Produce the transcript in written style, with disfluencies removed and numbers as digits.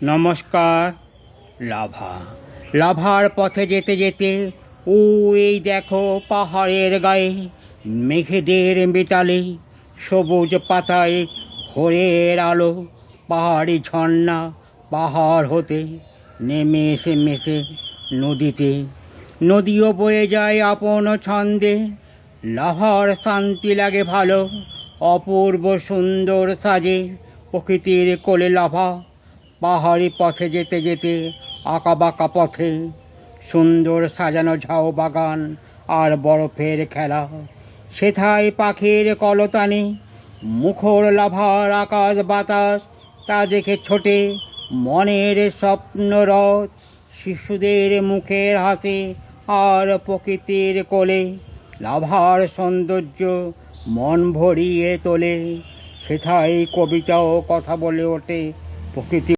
নমস্কার। লাভা লাভার পথে যেতে যেতে এই দেখো পাহাড়ের গায়ে মেঘেদের মিতালে সবুজ পাতায় ভোরের আলো, পাহাড়ি ঝর্ণা পাহাড় হতে নেমে এসে মেশে নদীতে। নদীও বয়ে যায় আপন ছন্দে, লাভার শান্তি লাগে ভালো, অপূর্ব সুন্দর সাজে প্রকৃতির কোলে লাভা। পাহাড়ি পথে যেতে যেতে আঁকাবাঁকা পথে সুন্দর সাজানো ঝাউ বাগান আর বরফের খেলা, সেথায় পাখির কলতানি, মুখর লাভার আকাশ বাতাস, তা দেখে ছোটে মনের স্বপ্নরথ। শিশুদের মুখের হাসি আর প্রকৃতির কোলে লাভার সৌন্দর্য মন ভরিয়ে তোলে। সেথায় কবিতা ও কথা বলে ওঠে প্রকৃতি।